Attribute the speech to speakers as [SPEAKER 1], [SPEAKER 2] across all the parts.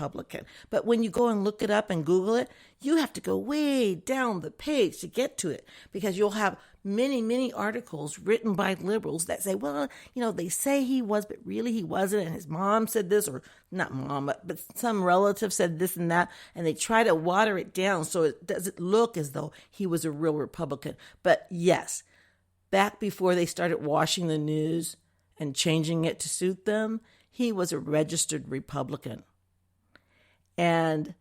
[SPEAKER 1] Republican. But when you go and look it up and Google it, you have to go way down the page to get to it, because you'll have many, many articles written by liberals that say, well, they say he was, but really he wasn't. And his mom said this, or not mom, but some relative said this and that. And they try to water it down so it doesn't look as though he was a real Republican. But yes, back before they started washing the news and changing it to suit them, he was a registered Republican. And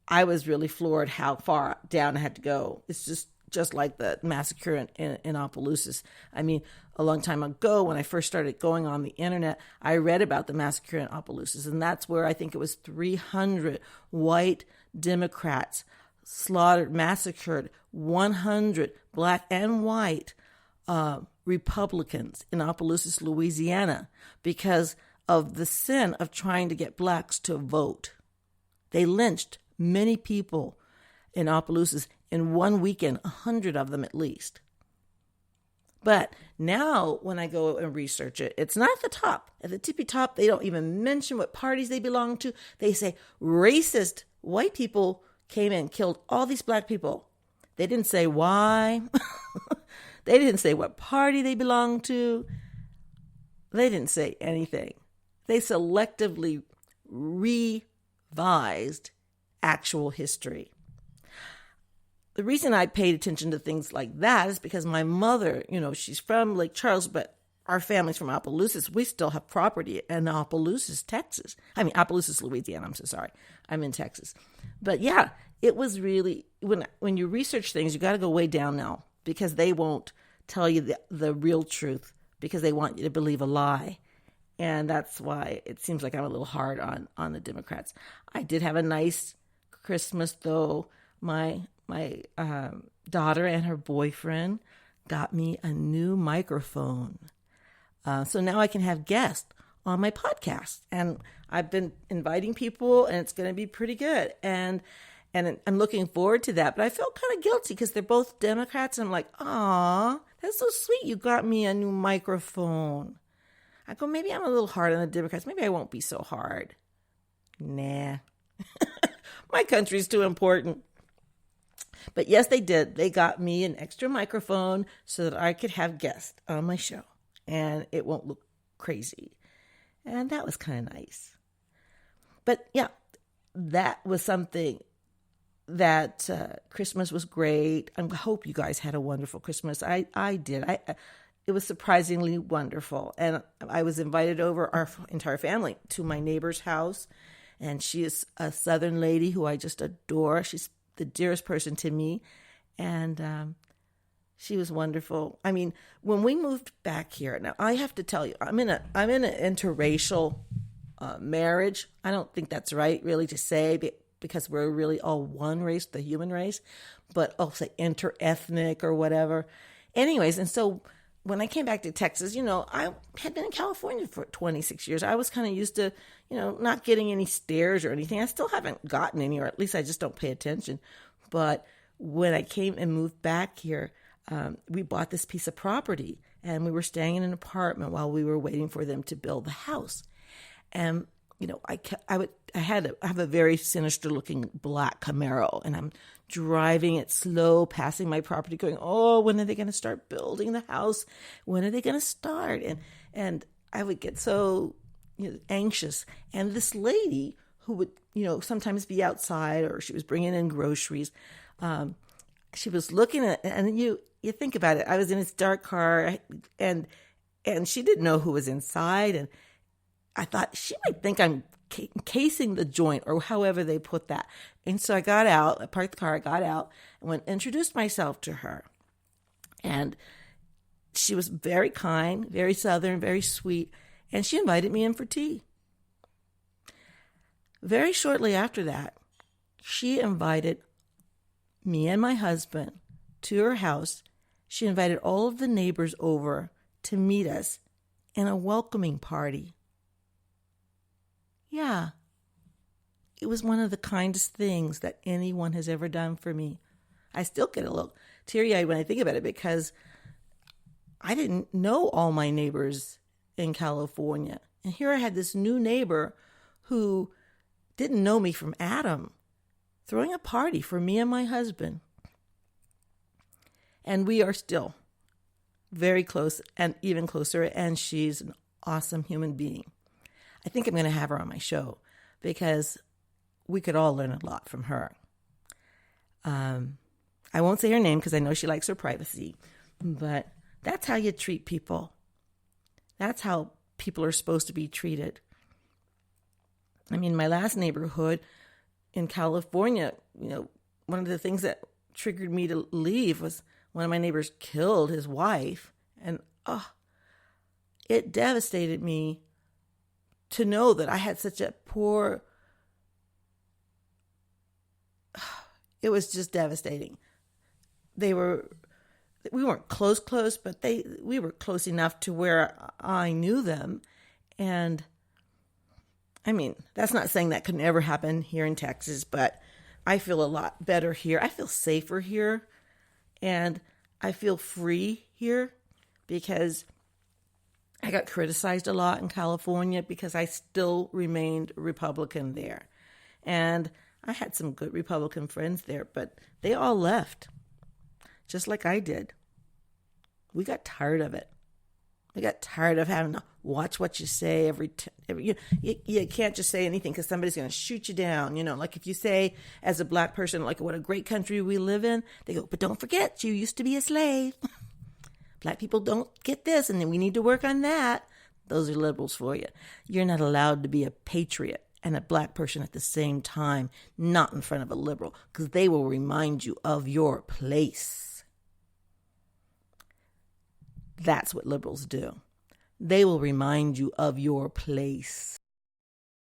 [SPEAKER 1] I was really floored how far down I had to go. It's just like the massacre in Opelousas. I mean, a long time ago, when I first started going on the internet, I read about the massacre in Opelousas, and that's where I think it was 300 white Democrats slaughtered, massacred 100 black and white Republicans in Opelousas, Louisiana, because of the sin of trying to get blacks to vote. They lynched many people in Opelousas in one weekend, 100 of them at least. But now when I go and research it, it's not at the top. At the tippy top, they don't even mention what parties they belong to. They say racist white people came and killed all these black people. They didn't say why. They didn't say what party they belonged to. They didn't say anything. They selectively revised actual history. The reason I paid attention to things like that is because my mother, she's from Lake Charles, but our family's from Opelousas. We still have property in Opelousas, Texas. Opelousas, Louisiana. I'm so sorry. I'm in Texas. But yeah, it was really, when you research things, you got to go way down now, because they won't tell you the real truth, because they want you to believe a lie. And that's why it seems like I'm a little hard on the Democrats. I did have a nice Christmas, though. My daughter and her boyfriend got me a new microphone. So now I can have guests on my podcast. And I've been inviting people, and it's going to be pretty good. And I'm looking forward to that. But I felt kind of guilty because they're both Democrats. And I'm like, aw, that's so sweet. You got me a new microphone. I go, maybe I'm a little hard on the Democrats. Maybe I won't be so hard. Nah. My country's too important. But yes, they did. They got me an extra microphone so that I could have guests on my show and it won't look crazy. And that was kind of nice. But yeah, that was something that Christmas was great. I hope you guys had a wonderful Christmas. I did. It was surprisingly wonderful. And I was invited over, our entire family, to my neighbor's house. And she is a Southern lady who I just adore. She's the dearest person to me. And she was wonderful. I mean, when we moved back here, now I have to tell you, I'm in an interracial marriage. I don't think that's right, really, to say, because we're really all one race, the human race, but I'll say interethnic or whatever. Anyways, and so when I came back to Texas, I had been in California for 26 years. I was kind of used to, not getting any stares or anything. I still haven't gotten any, or at least I just don't pay attention. But when I came and moved back here, we bought this piece of property, and we were staying in an apartment while we were waiting for them to build the house. And I have a very sinister looking black Camaro, and I'm driving it slow, passing my property, going, oh, when are they going to start building the house? When are they going to start? And I would get so anxious. And this lady who would, sometimes be outside, or she was bringing in groceries, she was looking at, and you think about it, I was in this dark car, and she didn't know who was inside, and I thought she might think I'm casing the joint, or however they put that. And so I got out, I parked the car, I got out, and introduced myself to her. And she was very kind, very Southern, very sweet, and she invited me in for tea. Very shortly after that, she invited me and my husband to her house. She invited all of the neighbors over to meet us in a welcoming party. Yeah, it was one of the kindest things that anyone has ever done for me. I still get a little teary-eyed when I think about it, because I didn't know all my neighbors in California. And here I had this new neighbor who didn't know me from Adam, throwing a party for me and my husband. And we are still very close and even closer, and she's an awesome human being. I think I'm going to have her on my show because we could all learn a lot from her. I won't say her name because I know she likes her privacy, but that's how you treat people. That's how people are supposed to be treated. I mean, my last neighborhood in California, one of the things that triggered me to leave was one of my neighbors killed his wife. And it devastated me to know that I had such a poor... It was just devastating. We weren't close, but we were close enough to where I knew them. And I mean, that's not saying that could never happen here in Texas, but I feel a lot better here. I feel safer here, and I feel free here because I got criticized a lot in California because I still remained Republican there. And I had some good Republican friends there, but they all left, just like I did. We got tired of it. We got tired of having to watch what you say you can't just say anything because somebody's going to shoot you down. Like if you say as a black person, like, what a great country we live in, they go, but don't forget, you used to be a slave. Black people don't get this, and then we need to work on that. Those are liberals for you. You're not allowed to be a patriot and a black person at the same time, not in front of a liberal, because they will remind you of your place. That's what liberals do. They will remind you of your place.